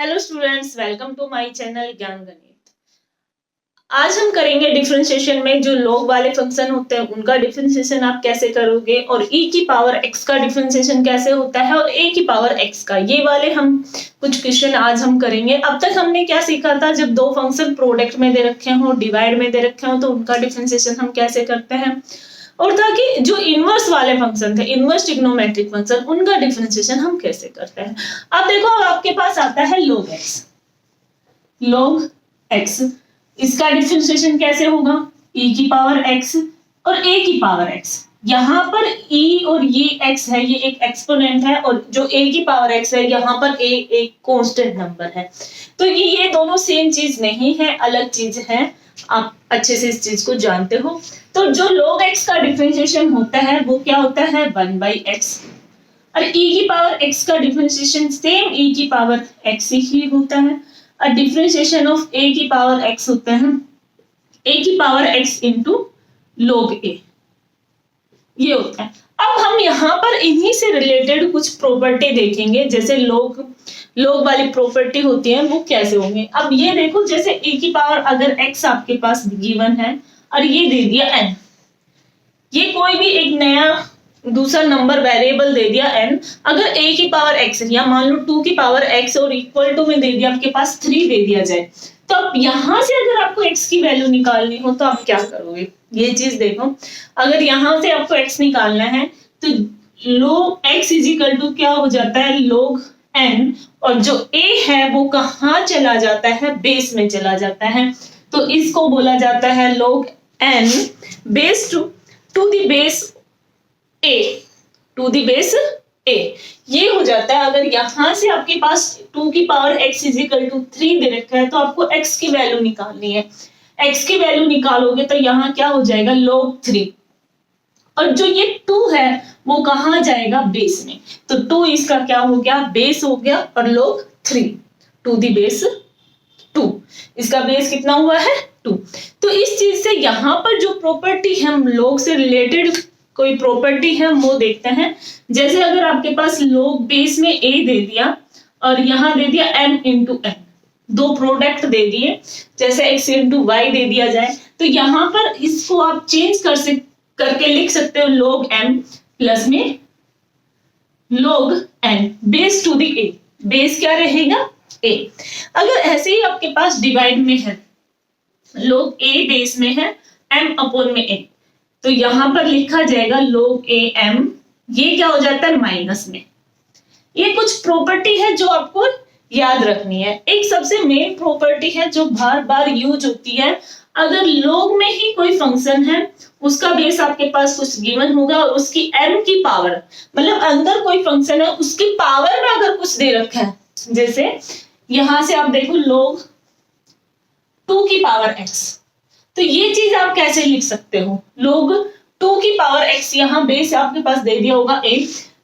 Hello students, welcome to my channel Gyan Ganit. आज हम करेंगे डिफरेंशिएशन में जो लॉग वाले फंक्शन होते हैं उनका डिफरेंशिएशन आप कैसे करोगे, और e की पावर x का डिफरेंशिएशन कैसे होता है और a की पावर x का, ये वाले हम कुछ क्वेश्चन आज हम करेंगे। अब तक हमने क्या सीखा था, जब दो फंक्शन प्रोडक्ट में दे रखे हो, डिवाइड में दे रखे हो, तो उनका डिफरेंशिएशन हम कैसे करते हैं, और था कि जो इनवर्स वाले फंक्शन थे, इनवर्स ट्रिग्नोमेट्रिक फंक्शन, उनका डिफरेंशिएशन हम कैसे करते हैं। अब देखो, अब आपके पास आता है log x, इसका डिफरेंशिएशन कैसे होगा, e की पावर x और a की पावर x। यहाँ पर e और ये x है, ये एक एक्सपोनेंट है, और जो a की पावर x है, यहाँ पर a एक कांस्टेंट नंबर है। तो ये दोनों सेम चीज नहीं है, अलग चीज है, आप अच्छे से इस चीज को जानते हो। तो जो log x का डिफरेंशिएशन होता है वो क्या होता है, 1/x, और e की पावर x का डिफरेंशिएशन सेम e की पावर x ही होता है, और डिफरेंशिएशन ऑफ a की पावर x होता है a की power x into log a, ये होता है। अब हम यहाँ पर इन्हीं से रिलेटेड कुछ प्रॉपर्टी देखेंगे, जैसे log वाली प्रॉपर्टी होती है वो कैसे होंगे। अब ये देखो, जैसे a की पावर अगर x आपके पास गिवन है और ये दे दिया n, ये कोई भी एक नया दूसरा नंबर वेरिएबल दे दिया n, अगर a की पावर x या मान लो 2 की पावर x और इक्वल टू में दे दिया आपके पास 3 दे दिया जाए, तो अब यहां से अगर आपको x की वैल्यू निकालनी हो तो आप क्या करोगे, ये चीज देखो। अगर यहां से आपको x निकालना है तो log x इजिकल टू क्या हो जाता है, log n, और जो a है वो कहां चला जाता है, बेस में चला जाता है, तो इसको बोला जाता है log n base to the base a, to the base a, ये हो जाता है। अगर यहां से आपके पास 2 की पावर x इजिकल टू 3 दे रखा है तो आपको x की वैल्यू निकालनी है। x की वैल्यू निकालोगे तो यहाँ क्या हो जाएगा, log 3, और जो ये 2 है वो कहां जाएगा, बेस में, तो 2 इसका क्या हो गया, बेस हो गया, और log 3 टू द बेस 2, इसका बेस कितना हुआ है, 2। तो इस चीज से यहाँ पर जो प्रॉपर्टी है, हम log से रिलेटेड कोई प्रॉपर्टी है वो देखते हैं। जैसे अगर आपके पास log बेस में a दे दिया और यहाँ दे दिया m इंटू n, दो प्रोडक्ट दे दिए, जैसे x इंटू y दे दिया जाए, तो यहाँ पर इसको आप चेंज करके लिख सकते हो log m प्लस में log n base to the a, base क्या रहेगा, a। अगर ऐसे ही आपके पास डिवाइड में है, log a बेस में है m अपॉन में a, तो यहां पर लिखा जाएगा log a m, ये क्या हो जाता है, माइनस में। ये कुछ प्रॉपर्टी है जो आपको याद रखनी है। एक सबसे मेन प्रॉपर्टी है जो बार बार यूज होती है, अगर log में ही कोई फंक्शन है, उसका बेस आपके पास कुछ गिवन होगा और उसकी m की पावर, मतलब अंदर कोई फंक्शन है उसकी पावर में अगर कुछ दे रखा है, जैसे यहां से आप देखो log 2 की पावर x, तो ये चीज आप कैसे लिख सकते हो, log 2 की पावर x, यहाँ बेस आपके पास दे दिया होगा a,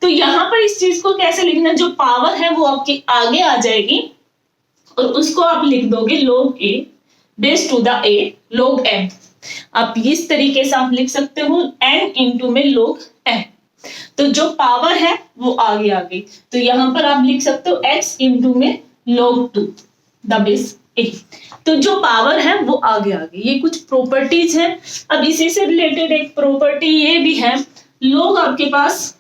तो यहाँ पर इस चीज को कैसे लिखना, जो पावर है वो आपके आगे आ जाएगी और उसको आप लिख दोगे log a base to the a log m। आप इस तरीके से आप लिख सकते हो n इंटू में log m, तो जो पावर है वो आगे आ गई, तो यहाँ पर आप लिख सकते हो x इंटू में log 2 द बेस a, तो जो पावर है वो आगे आ गई। ये कुछ प्रॉपर्टीज हैं। अब इसी से रिलेटेड एक प्रॉपर्टी ये भी है, log आपके पास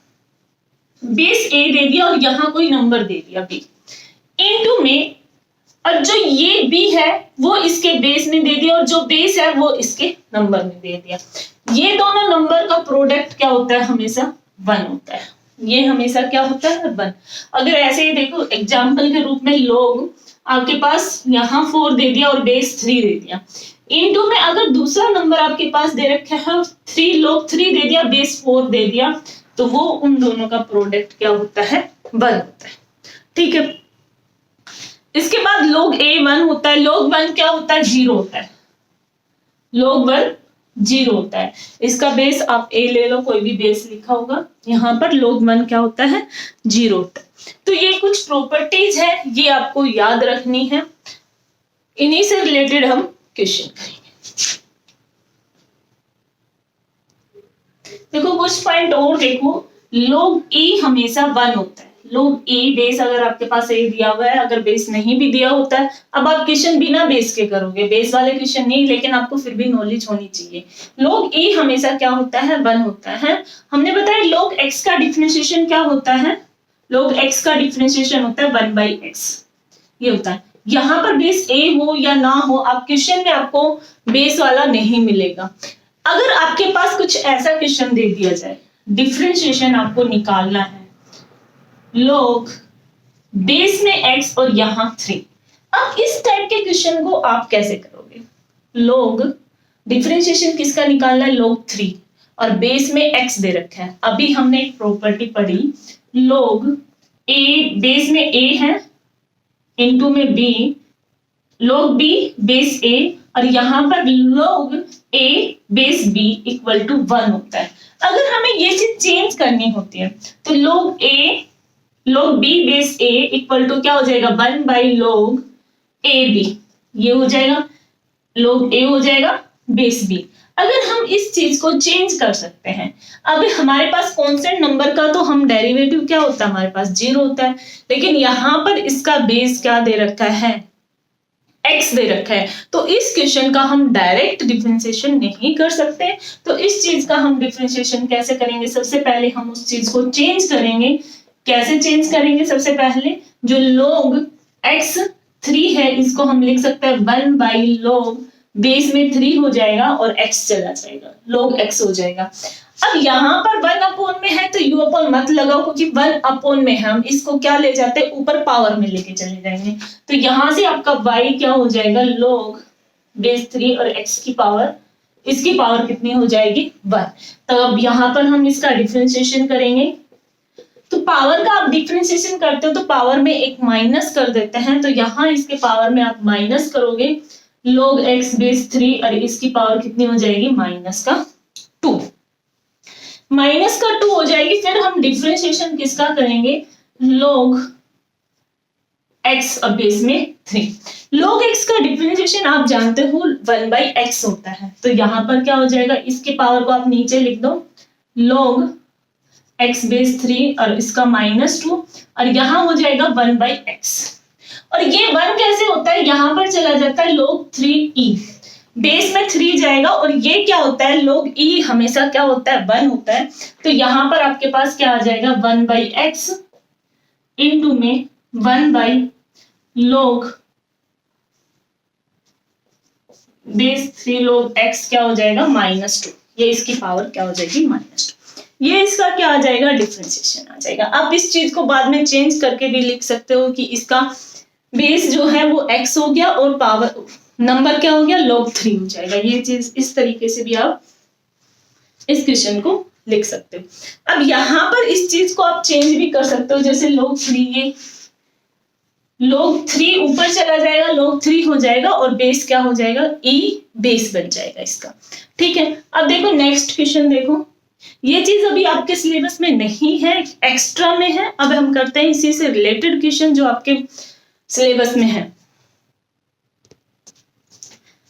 बेस a दे दिया और यहाँ कोई नंबर दे दिया b इंटू में, और जो ये b है वो इसके बेस में दे दिया और जो बेस है वो इसके नंबर में दे दिया। ये दोनों नंबर का प्रोडक्ट क्या होता है, हमेशा 1 होता है, ये हमेशा क्या होता है, 1। अगर ऐसे ही देखो एग्जाम्पल के रूप में log आपके पास यहाँ 4 दे दिया और बेस 3 दे दिया, इनटू में अगर दूसरा नंबर आपके पास दे रखा है 3 log 3 दे दिया, बेस 4 दे दिया, तो वो उन दोनों का प्रोडक्ट क्या होता है, 1 होता है। ठीक है, इसके बाद log a 1 होता है, log 1 क्या होता है, 0 होता है, log 1 0 होता है। इसका बेस आप a ले लो, कोई भी बेस लिखा होगा, यहाँ पर log 1 क्या होता है, 0 होता है। तो ये कुछ प्रॉपर्टीज है, ये आपको याद रखनी है, इन्हीं से रिलेटेड हम क्वेश्चन करेंगे। देखो कुछ पॉइंट और देखो, log e हमेशा 1 होता है, लोग ए बेस, अगर आपके पास ए दिया हुआ है, अगर बेस नहीं भी दिया होता है, अब आप क्वेश्चन बिना बेस के करोगे, बेस वाले क्वेश्चन नहीं, लेकिन आपको फिर भी नॉलेज होनी चाहिए। लोग ए हमेशा क्या होता है, 1 होता है। हमने बताया लोग एक्स का डिफरेंशिएशन क्या होता है, लोग एक्स का डिफरेंशिएशन होता है 1/x, ये होता है। यहाँ पर बेस ए हो या ना हो, आप क्वेश्चन में आपको बेस वाला नहीं मिलेगा। अगर आपके पास कुछ ऐसा क्वेश्चन दे दिया जाए, डिफरेंशिएशन आपको निकालना है, लोग बेस में x और यहां 3, अब इस टाइप के क्वेश्चन को आप कैसे करोगे? लोग डिफरेंशिएशन किसका निकालना है, लोग 3 और बेस में x दे रखा है। अभी हमने एक प्रॉपर्टी पढ़ी, लोग a बेस में a है इनटू में b, log b base a, और यहां पर log a base b equal to 1 होता है। अगर हमें ये चीज चेंज करनी होती है तो log b base a equal to क्या हो जाएगा, 1/log ab, ये हो जाएगा, log a हो जाएगा बेस b। अगर हम इस चीज को चेंज कर सकते हैं, अब हमारे पास कांस्टेंट नंबर का तो हम डेरिवेटिव क्या होता है, हमारे पास 0 होता है, लेकिन यहां पर इसका बेस क्या दे रखा है, x दे रखा है, तो इस क्वेश्चन का हम डायरेक्ट डिफरेंशिएशन नहीं कर सकते। तो इस चीज का हम डिफरेंशिएशन कैसे करेंगे, सबसे पहले हम उस चीज को चेंज करेंगे। कैसे चेंज करेंगे, सबसे पहले जो log x 3 है इसको हम लिख सकते हैं 1/log बेस में 3 हो जाएगा और x चला जाएगा, log x हो जाएगा। अब यहाँ पर 1 में है तो u अपॉन मत लगाओ, क्योंकि 1 में है, हम इसको क्या ले जाते हैं, ऊपर पावर में लेके चले जाएंगे। तो यहां से आपका y क्या हो जाएगा, log बेस 3 और x की पावर, इसकी पावर कितनी हो जाएगी, 1। तो अब यहाँ पर हम इसका डिफरेंशिएशन करेंगे, तो पावर का आप डिफरेंशिएशन करते हो तो पावर में एक माइनस कर देते हैं, तो यहाँ इसके पावर में आप माइनस करोगे log x बेस 3 और इसकी पावर कितनी हो जाएगी, -2, -2 हो जाएगी। फिर हम डिफरेंशिएशन किसका करेंगे, log x और बेस में 3। log x का डिफरेंशिएशन आप जानते हो 1/x होता है, तो यहां पर क्या हो जाएगा, इसके पावर को आप नीचे लिख दो, log x बेस 3 और इसका -2, और यहां हो जाएगा 1/x। और ये 1 कैसे होता है, यहां पर चला जाता है log 3e, बेस में 3 जाएगा, और ये क्या होता है, log e हमेशा क्या होता है, 1 होता है। तो यहां पर आपके पास क्या आ जाएगा, 1/x इनटू में 1/log बेस 3 log x क्या हो जाएगा, -2, ये इसकी पावर क्या हो जाएगी, -2। ये इसका क्या आ जाएगा, डिफरेंशिएशन आ जाएगा। आप इस चीज को बाद में चेंज करके भी लिख सकते हो कि इसका बेस जो है वो x हो गया और पावर नंबर क्या हो गया, log 3 हो जाएगा। ये चीज इस तरीके से भी आप इस क्वेश्चन को लिख सकते हो। अब यहां पर इस चीज को आप चेंज भी कर सकते हो, जैसे log 3, ये log 3 ऊपर चला जाएगा, log 3 हो जाएगा और बेस क्या हो जाएगा, e बेस बन जाएगा इसका। ठीक है, अब देखो नेक्स्ट क्वेश्चन देखो, ये चीज अभी आपके सिलेबस में नहीं है, एक्स्ट्रा में है। अब हम करते हैं इसी से रिलेटेड क्वेश्चन जो आपके सिलेबस में है।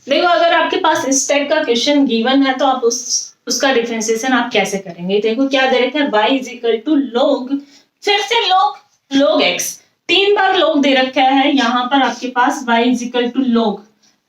देखो अगर आपके पास इस टाइप का क्वेश्चन गिवन है तो आप उसका डिफरेंशिएशन आप कैसे करेंगे। देखो क्या दे रखा है, y is equal to log, फिर से log x, 3 बार log दे रखा है। यहाँ पर आपके पास y is equal to log,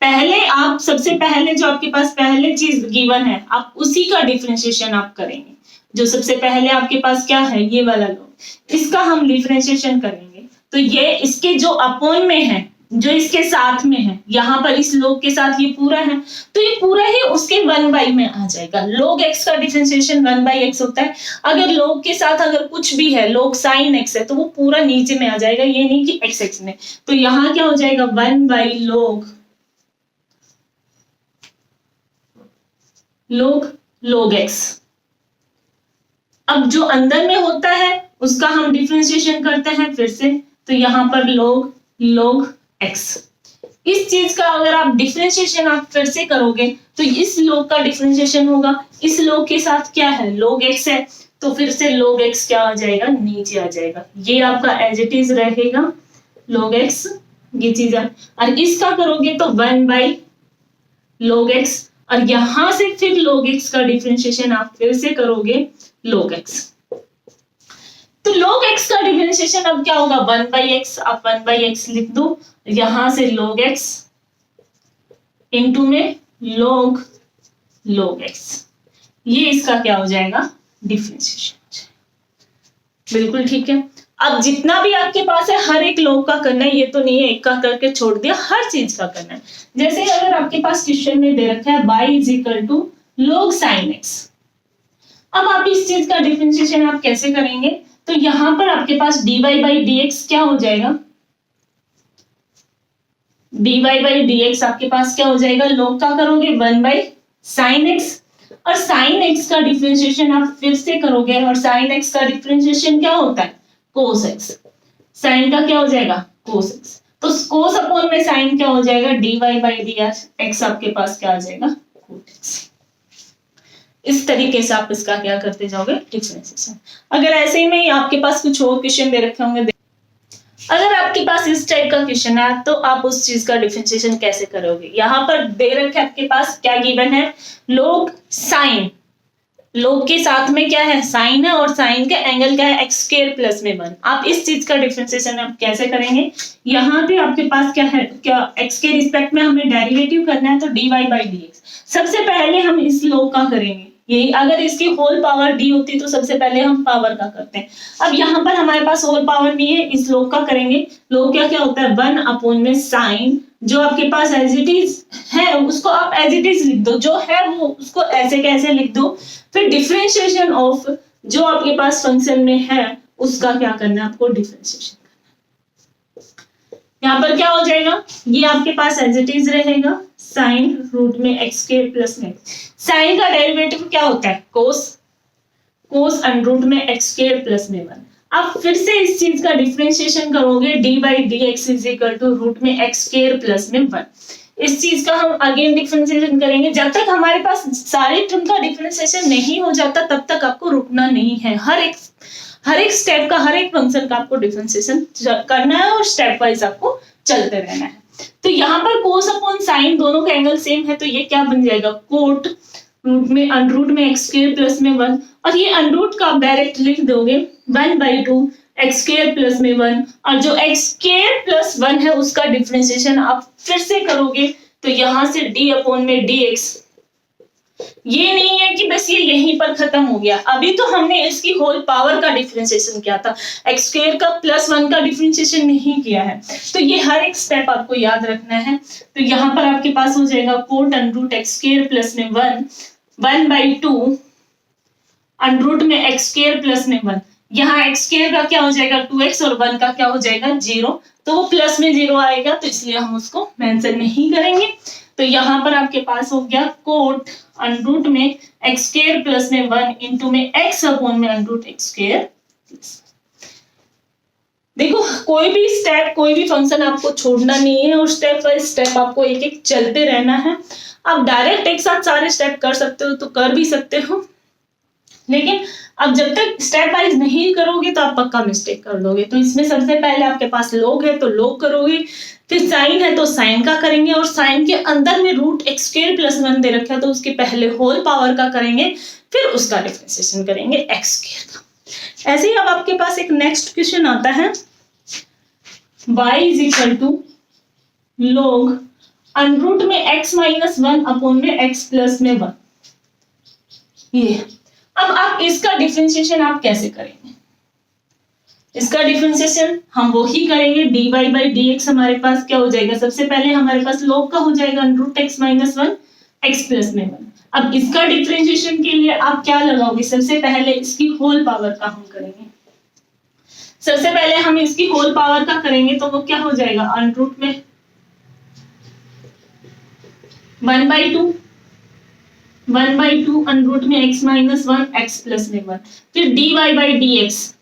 पहले आप सबसे पहले जो आपके पास पहले चीज गिवन है आप उसी का डिफरेंशिएशन आप करेंगे। जो सबसे पहले आपके पास क्या है, ये वाला log, इसका हम डिफरेंशिएशन करेंगे। तो ये इसके जो अपॉन में है, जो इसके साथ में है, यहाँ पर इस log के साथ ये पूरा है, तो ये पूरा ही उसके 1 में आ जाएगा। log x का डिफरेंशिएशन 1/x होता है। अगर log के साथ अगर कुछ भी है, log sin x है, तो वो पूरा नीचे में आ जाएगा, ये नहीं कि x में। तो यहाँ क्या हो जाएगा, 1/log x। अब जो अंदर में होता है उसका हम डिफरेंशिएशन करते हैं फिर से, तो यहाँ पर log x। इस चीज का अगर आप डिफरेंशिएशन आप फिर से करोगे तो इस log का डिफरेंशिएशन होगा, इस log के साथ क्या है, log x है, तो फिर से log x क्या आ जाएगा, नीचे आ जाएगा। ये आपका एज इट इज रहेगा log x, ये चीज है। और इसका करोगे तो 1/log x, और यहां से फिर log x का डिफरेंशिएशन आप फिर से करोगे log x। तो log x का डिफरेंशिएशन अब क्या होगा 1/x, आप 1/x लिख दो, यहां से log x इनटू में log x, ये इसका क्या हो जाएगा डिफरेंशिएशन। बिल्कुल ठीक है। अब जितना भी आपके पास है हर एक log का करना है, ये तो नहीं है एक का करके छोड़ दिया, हर चीज का करना है। जैसे अगर आपके पास क्वेश्चन में दे रखा है y = log sin x, अब आप इस चीज का डिफरेंशिएशन आप कैसे करेंगे, तो यहां पर आपके पास dy/dx क्या हो जाएगा, dy/dx आपके पास क्या हो जाएगा, log का करोगे 1/sin x, और sin x का डिफरेंशिएशन आप फिर से करोगे, और sin x का डिफरेंशिएशन क्या होता है cos x, sin का क्या हो जाएगा cos x, तो cos अपॉन में sin क्या हो जाएगा dy/dx आपके पास क्या आ जाएगा cot x। इस तरीके से आप इसका क्या करते जाओगे डिफरेंशिएशन। अगर ऐसे ही में आपके पास कुछ और क्वेश्चन दे रखे होंगे, अगर आपके पास इस टाइप का क्वेश्चन है तो आप उस चीज का डिफरेंशिएशन कैसे करोगे। यहाँ पर दे रखे आपके पास क्या गिवन है, log sin, log के साथ में क्या है sin है, और sin का एंगल क्या है x² + में 1। आप इस चीज का डिफरेंशिएशन आप कैसे करेंगे, यहाँ पे आपके पास क्या है, क्या x के रिस्पेक्ट में हमें डेरिवेटिव करना है, तो dy/dx सबसे पहले हम इस log का करेंगे। यही अगर इसकी होल पावर d होती तो सबसे पहले हम पावर का करते हैं। अब यहाँ पर हमारे पास होल पावर नहीं है, इस log का करेंगे। log क्या होता है 1 में sin, जो आपके पास एज इट इज है उसको आप एज इट इज लिख दो, जो है वो उसको ऐसे कैसे लिख दो, फिर डिफरेंशिएशन ऑफ जो आपके पास फंक्शन में है उसका क्या करना है आपको डिफरेंशिएशन। यहाँ पर क्या हो जाएगा, ये आपके पास एज इट इज रहेगा sin √x² + में, sin का डेरिवेटिव क्या होता है cos √x² + में 1। अब फिर से इस चीज का डिफरेंशिएशन करोगे dy/dx √x² + में 1। इस चीज का हम अगेन डिफरेंशिएशन करेंगे, जब तक हमारे पास सारे टर्म का डिफरेंशिएशन नहीं हो जाता तब तक आपको रुकना नहीं है। हर एक स्टेप का, हर एक फंक्शन का आपको डिफरेंशिएशन करना है और स्टेप वाइज आपको चलते रहना है। तो यहाँ पर cos अपॉन sin दोनों का एंगल सेम है, तो ये क्या बन जाएगा कोट √x² + में 1, और ये √ का आप डायरेक्ट लिख दोगे 1/2 x² + में 1, और जो x² + 1 है उसका डिफरेंशिएशन आप फिर से करोगे, तो यहां से d/dx, ये नहीं है कि बस ये यहीं पर खत्म हो गया, अभी तो हमने इसकी होल पावर का डिफरेंशिएशन किया था, x² का +1 का डिफरेंशिएशन नहीं किया है। तो ये हर एक स्टेप आपको याद रखना है। तो यहाँ पर आपके पास हो जाएगा कोट √x² + में 1/2 √x² + में 1, यहाँ x² का क्या हो जाएगा 2x और 1 का क्या हो जाएगा 0, तो वो प्लस में 0 आएगा, तो इसलिए हम उसको मेंशन नहीं करेंगे। तो यहाँ पर आपके पास हो गया कोट √x² + में 1 इनटू में x/√x²। देखो कोई भी स्टेप, कोई भी फंक्शन आपको छोड़ना नहीं है, और स्टेप बाय स्टेप आपको एक एक चलते रहना है। आप डायरेक्ट एक साथ सारे स्टेप कर सकते हो तो कर भी सकते हो, लेकिन अब जब तक स्टेप वाइज नहीं करोगे तो आप पक्का मिस्टेक कर लोगे। तो इसमें सबसे पहले आपके पास log है तो log करोगे, फिर sin है तो sin का करेंगे, और sin के अंदर में √x² + 1 दे रखा है तो उसके पहले होल पावर का करेंगे, फिर उसका डिफरेंशिएशन करेंगे x² का। ऐसे ही अब आपके पास एक नेक्स्ट क्वेश्चन आता है y = log √ में x - 1 अपॉन में x + में 1। ये अब आप इसका डिफरेंशिएशन आप कैसे करेंगे, इसका डिफरेंशिएशन हम वो ही करेंगे dy/dx हमारे पास क्या हो जाएगा, सबसे पहले हमारे पास log का हो जाएगा √x - 1 x + में 1। अब इसका डिफरेंशिएशन के लिए आप क्या लगाओगे, सबसे पहले इसकी होल पावर का हम करेंगे। सबसे पहले हम इसकी होल पावर का करेंगे तो वो क्या हो जाएगा √ में 1/2 √ में x - 1 x + में 1, फिर dy/dx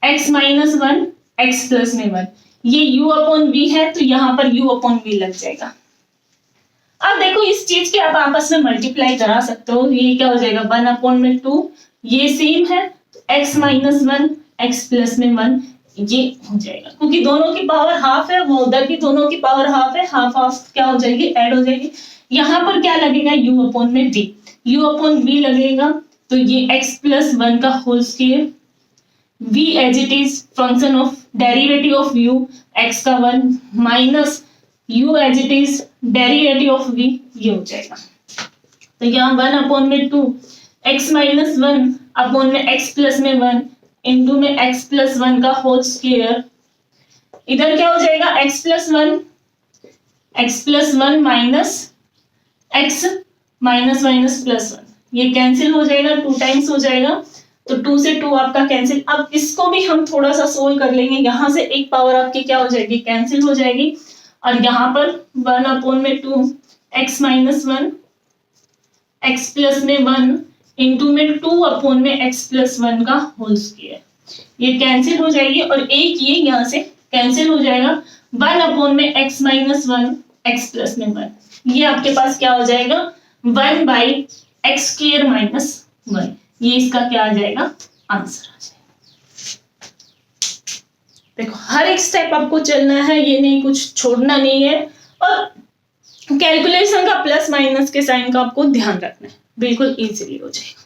x - 1 x + में 1, ये u/v है तो यहाँ पर u/v लग जाएगा। अब देखो इस चीज के आप आपस में मल्टीप्लाई करा सकते हो, ये क्या हो जाएगा 1/2, ये सेम है x - 1 x + में 1, ये हो जाएगा, क्योंकि दोनों की पावर हाफ है, वो उधर भी दोनों की पावर हाफ है, हाफ हाफ क्या हो जाएगी ऐड हो जाएगी। यहाँ पर क्या लगेगा u/v लगेगा, तो ये x + 1 का whole square v as it is function of derivative of u x का 1 minus u as it is derivative of v, ये हो जाएगा। तो यहाँ 1/2 x माइनस 1 अपॉन में x प्लस में 1 इंटू में x प्लस 1 का होल स्क्वायर, इधर क्या हो जाएगा x plus 1 minus x minus minus plus 1, ये कैंसिल हो जाएगा, 2 टाइम्स हो जाएगा, तो 2 से 2 आपका कैंसिल। अब इसको भी हम थोड़ा सा सोल्व कर लेंगे, यहां से एक पावर आपकी क्या हो जाएगी, कैंसिल हो जाएगी, और यहाँ पर 1/2 x माइनस 1 x प्लस में 1 इंटू में 2 में x प्लस 1 का होल स्क्वायर, ये कैंसिल हो जाएगी, और एक ये यहाँ से कैंसिल हो जाएगा, 1 में x माइनस 1 x प्लस में 1, ये आपके पास क्या हो जाएगा 1/x स्क्वायर माइनस 1, ये इसका क्या आ जाएगा, आंसर आ जाएगा। देखो हर एक स्टेप आपको चलना है, ये नहीं कुछ छोड़ना नहीं है, और कैलकुलेशन का प्लस माइनस के साइन का आपको ध्यान रखना है, बिल्कुल इजीली हो जाएगा।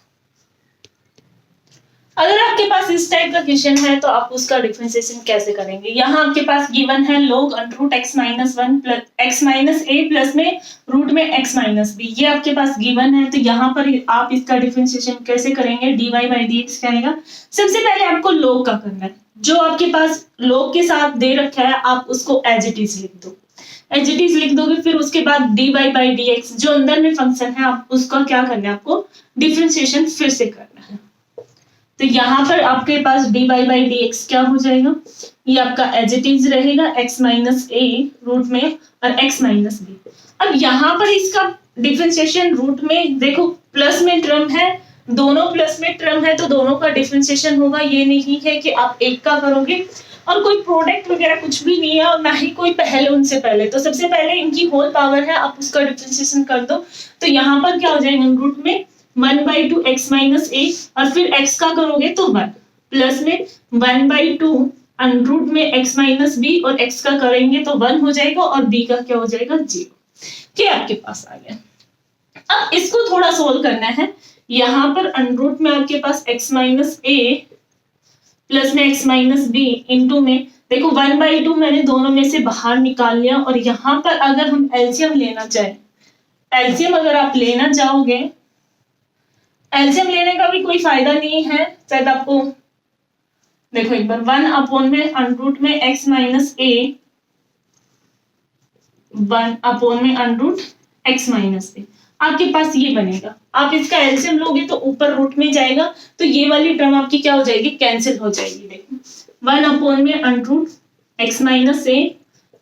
अगर आपके पास इस टाइप का क्वेश्चन है तो आप उसका डिफरेंशिएशन कैसे करेंगे। यहाँ आपके पास गिवन है log under x minus 1 plus x minus a plus में रूट में x माइनस b, ये आपके पास गिवन है, तो यहाँ पर आप इसका डिफरेंशिएशन कैसे करेंगे, dy बाई dx क्या आएगा। सबसे पहले आपको log का करना है, जो आपके पास log के साथ दे रखा है आप उसको एज इट इज लिख दो, एज इट इज लिख दोगे, फिर उसके बाद dy बाई dx जो अंदर में फंक्शन है आप उसका क्या करना है, आपको डिफरेंशिएशन फिर से करना है। तो यहाँ पर आपके पास dy बाई dx क्या हो जाएगा, ये आपका एज इट इज रहेगा x माइनस a रूट में और x माइनस b। अब यहाँ पर इसका डिफरेंशिएशन रूट में देखो प्लस में टर्म है, दोनों प्लस में टर्म है, तो दोनों का डिफरेंशिएशन होगा, ये नहीं है कि आप एक का करोगे, और कोई प्रोडक्ट वगैरह कुछ भी नहीं है, और ना ही कोई पहले उनसे पहले, तो सबसे पहले इनकी होल पावर है, आप उसका डिफरेंशिएशन कर दो, तो यहाँ पर क्या हो जाएगा रूट में 1/2 x माइनस a, और फिर x का करोगे तो 1 प्लस में 1/2 अंडरूट में x माइनस b, और x का करेंगे तो 1 हो जाएगा, और b का क्या हो जाएगा 0, क्या आपके पास आ गया। अब इसको थोड़ा सोल्व करना है, यहाँ पर अंडरूट में आपके पास x माइनस a प्लस में x माइनस b इंटू में देखो 1/2 मैंने दोनों में से बाहर निकाल लिया, और यहाँ पर अगर हम एलसीएम लेना चाहें, एलसीएम अगर आप लेना चाहोगे, एलसीएम लेने का भी कोई फायदा नहीं है, शायद आपको देखो एक बार 1 में अंडरूट में x माइनस a 1 में अंडरूट x माइनस a, आपके पास ये बनेगा, आप इसका एलसीएम लोगे तो ऊपर रूट में जाएगा, तो ये वाली टर्म आपकी क्या हो जाएगी, कैंसिल हो जाएगी। देखो 1 में under root x minus a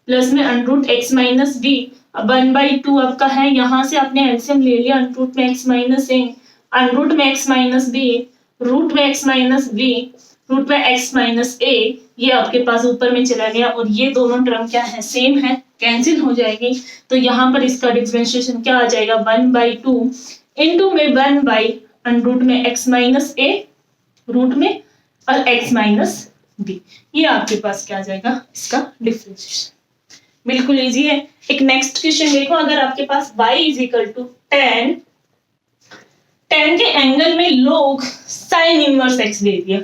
plus में अंडरूट x माइनस b, 1/2 आपका है, यहाँ से आपने एलसीएम ले लिया, अंडरूट में x माइनस a अंडरूट में x माइनस b रूट में x माइनस b रूट में x माइनस a, ये आपके पास ऊपर में चला गया, और ये दोनों टर्म क्या है, सेम है, कैंसिल हो जाएगी, तो यहाँ पर इसका डिफरेंशिएशन क्या आ जाएगा 1/2 इंटू में 1/अंडरूट में x माइनस a रूट में और x माइनस b, ये आपके पास क्या आ जाएगा, इसका डिफरेंशिएशन। बिल्कुल इजी है। एक नेक्स्ट क्वेश्चन देखो, अगर आपके पास y इज इक्वल टू 10 के एंगल में log sin इनवर्स x दे दिया,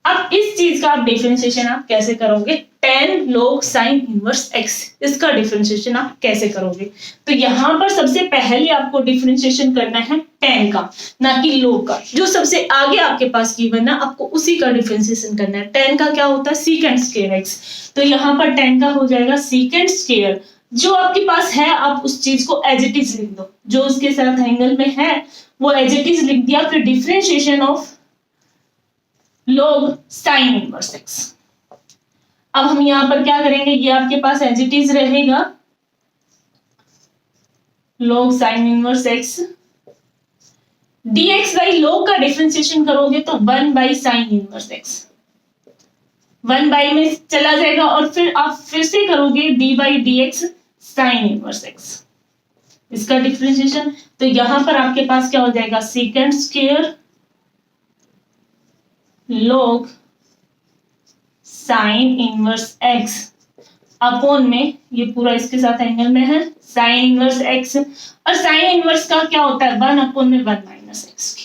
अब इस चीज का आप डिफरेंशिएशन आप कैसे करोगे, 10 log sin इनवर्स x, इसका डिफरेंशिएशन आप कैसे करोगे। तो यहाँ पर सबसे पहले आपको डिफरेंशिएशन करना है 10 का, ना कि log का, जो सबसे आगे आपके पास गिवन है आपको उसी का डिफरेंशिएशन करना है। 10 का क्या होता है, सीकेंड स्क्वायर x, तो यहाँ पर 10 का हो जाएगा सीकेंड स्क्वायर, जो आपके पास है आप उस चीज को एज इट इज लिख दो, जो उसके साथ एंगल में है वो एज इट इज लिख दिया, फिर differentiation of log sin inverse x। अब हम यहां पर क्या करेंगे, ये आपके पास एज इट इज रहेगा log sin inverse x, dx by log का डिफरेंशिएशन करोगे तो 1/sin इनवर्स x, 1 में चला जाएगा, और फिर आप फिर से करोगे d by dx sin inverse x, इसका डिफरेंशिएशन, तो यहां पर आपके पास क्या हो जाएगा secant square log sin inverse x upon में ये पूरा इसके साथ एंगल में है sin इनवर्स x, और sin इनवर्स का क्या होता है 1/1 माइनस x,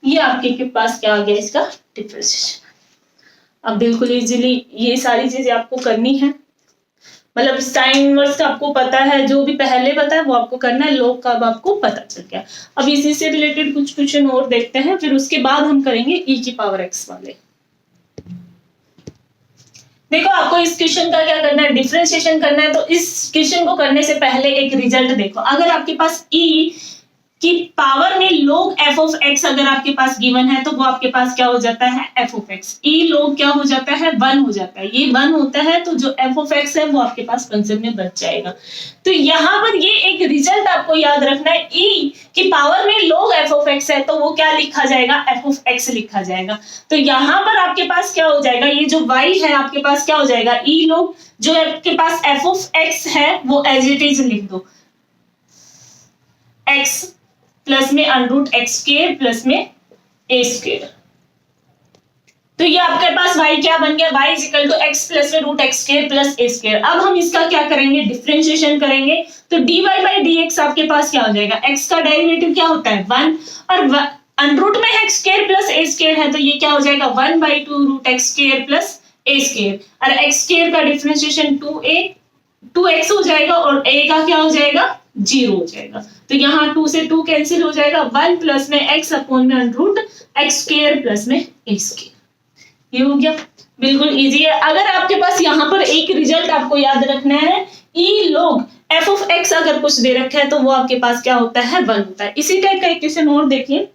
ये आपके पास क्या आ गया इसका डिफरेंशिएशन। अब बिल्कुल इजीली ये सारी चीजें आपको करनी है, मतलब साइन इनवर्स का आपको पता है, जो भी पहले पता है वो आपको करना है, log का अब आपको पता चल गया। अब इसी से रिलेटेड कुछ क्वेश्चन और देखते हैं, फिर उसके बाद हम करेंगे e की पावर x वाले। देखो आपको इस क्वेश्चन का क्या करना है, डिफरेंशिएशन करना है। तो इस क्वेश्चन को करने से पहले एक रिजल्ट देखो, अगर आपके पास e की पावर में log f ऑफ x अगर आपके पास गिवन है तो वो आपके पास क्या हो जाता है, f of x। e log क्या हो जाता है, 1 हो जाता है। ये 1 होता है तो जो f ऑफ x है वो आपके पास कंसेप्ट में बच जाएगा। तो यहाँ पर ये एक रिजल्ट आपको याद रखना है, e की पावर में log f ऑफ x है तो वो क्या लिखा जाएगा, f ऑफ x लिखा जाएगा। तो यहाँ पर आपके पास क्या हो जाएगा, ये जो y है आपके पास क्या हो जाएगा, e log जो आपके पास f ऑफ x है वो एज इट इज लिख दो, x प्लस में अंडरूट एक्स स्क्वायर प्लस में ए स्क्वायर। तो ये आपके पास y क्या बन गया, y is equal to x plus में root x square plus a square. अब हम इसका क्या करेंगे, डिफरेंशिएशन करेंगे। तो dy बाई dx आपके पास क्या हो जाएगा, x का डेरिवेटिव क्या होता है 1, और अंडरूट में x square plus a square है तो ये क्या हो जाएगा 1/2 root x square plus a square, और x स्क्वायर का डिफरेंशिएशन 2x हो जाएगा और a का क्या हो जाएगा 0 हो जाएगा। तो यहाँ 2 से 2 कैंसिल हो जाएगा, 1 प्लस में x अपॉन में अंडरूट एक्स स्क्वायर प्लस में ए स्क्वायर। ये हो गया, बिल्कुल इजी है। अगर आपके पास यहाँ पर एक रिजल्ट आपको याद रखना है, e log f of x अगर कुछ दे रखा है तो वो आपके पास क्या होता है 1 होता है। इसी टाइप का एक क्वेश्चन और देखिए,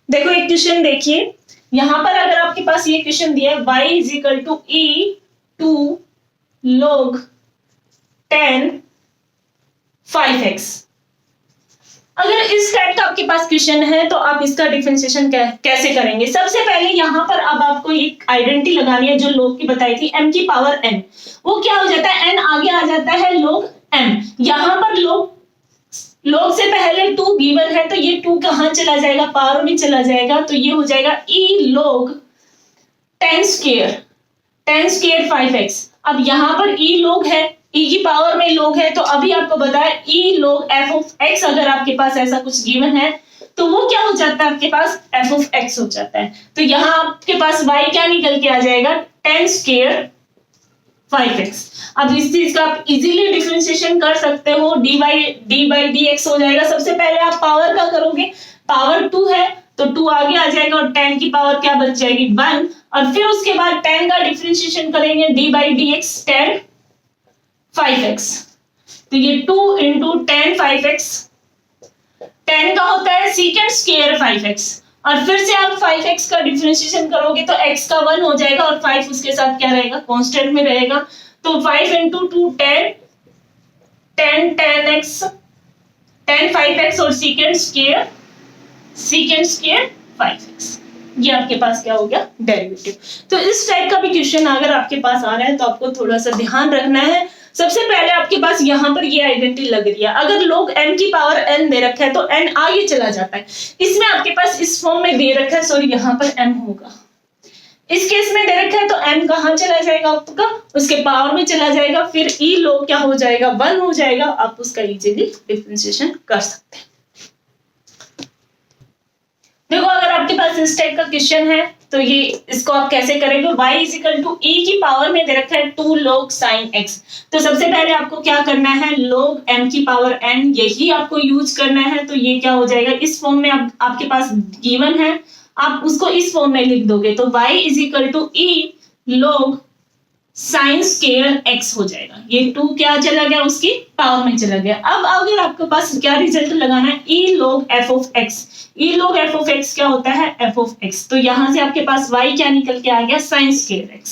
देखो एक क्वेश्चन देखिए, यहां पर अगर आपके पास ये क्वेश्चन दिया है y is equal to e2 log 10 5x। अगर इस टाइप का आपके पास क्वेश्चन है तो आप इसका डिफरेंशिएशन कैसे करेंगे। सबसे पहले यहाँ पर अब आपको एक आइडेंटिटी लगानी है जो log की बताई थी, m की पावर n। वो क्या हो जाता है, n आगे आ जाता है log m। यहाँ पर log से पहले 2 गिवन है तो ये 2 कहां चला जाएगा, पावर में चला जाएगा। तो ये हो जाएगा e log 10 स्क्वायर 5x। अब यहाँ पर e log है, e की पावर में log है, तो अभी आपको बताया e log f of x अगर आपके पास ऐसा कुछ गिवन है तो वो क्या हो जाता है, आपके पास f ऑफ x हो जाता है। तो यहाँ आपके पास y क्या निकल के आ जाएगा 10 स्क्वायर 5x। अब इस चीज का आप इजीली डिफरेंशिएशन कर सकते हो, d बाई dx हो जाएगा। सबसे पहले आप पावर का करोगे, पावर 2 है तो 2 आगे आ जाएगा और 10 की पावर क्या बच जाएगी 1, और फिर उसके बाद 10 का डिफरेंशिएशन करेंगे d बाई dx 10 5x। तो ये 2 इंटू 10 5x, 10 का होता है सेकंड स्क्वायर 5x, और फिर से आप 5x का डिफरेंशिएशन करोगे तो x का 1 हो जाएगा और 5 उसके साथ क्या रहेगा, कांस्टेंट में रहेगा। तो 5 इंटू 2 10 10x 10 5x और सेकंड स्क्वायर 5x। ये आपके पास क्या हो गया, डेरिवेटिव। तो इस टाइप का भी क्वेश्चन अगर आपके पास आ रहा है तो आपको थोड़ा सा ध्यान रखना है। सबसे पहले आपके पास यहाँ पर ये आइडेंटिटी लग रही है, अगर लोग n की पावर n दे रखा है तो n आगे चला जाता है। इसमें आपके पास इस फॉर्म में दे रखा है, सॉरी यहाँ पर m होगा, इस केस में दे रखा है तो m कहाँ चला जाएगा आपका, उसके पावर में चला जाएगा, फिर e log क्या हो जाएगा 1 हो जाएगा। आप उसका इजीली डिफरेंशिएशन कर सकते हैं। देखो अगर आपके पास इस टाइप का क्वेश्चन है तो ये इसको आप कैसे करेंगे, y is equal to e की पावर में दे रखा है 2 log sin x। तो सबसे पहले आपको क्या करना है, log m की पावर n यही आपको यूज करना है। तो ये क्या हो जाएगा, इस फॉर्म में आपके पास गिवन है, आप उसको इस फॉर्म में लिख दोगे तो y is equal to e log sin square x हो जाएगा। ये 2 क्या चला गया, उसकी पावर में चला गया। अब अगर आपके पास क्या रिजल्ट लगाना है, e log f of x। e log f of x क्या होता है, f ऑफ x। तो यहां से आपके पास y क्या निकल के आ गया, sin square x।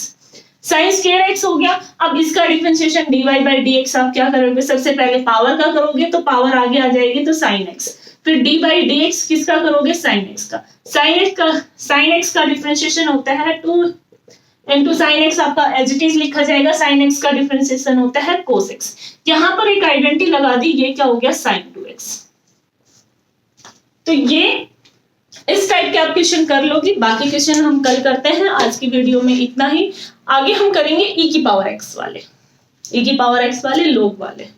sin square x हो गया। अब इसका डिफरेंशिएशन dy बाई dx आप क्या करोगे, सबसे पहले पावर का करोगे तो पावर आगे आ जाएगी तो sin x, फिर d बाई dx किसका करोगे, sin x का। sin x का डिफरेंशिएशन होता है 2 इनटू साइन एक्स आपका एज इट इज लिखा जाएगा, साइन एक्स का डिफरेंशिएशन होता है कोस एक्स। यहां पर एक आइडेंटिटी लगा दी, ये क्या हो गया साइन 2x। तो ये इस टाइप के आप क्वेश्चन कर लोगे, बाकी क्वेश्चन हम कल करते हैं। आज की वीडियो में इतना ही, आगे हम करेंगे e की पावर x वाले, e की पावर x वाले लोग वाले।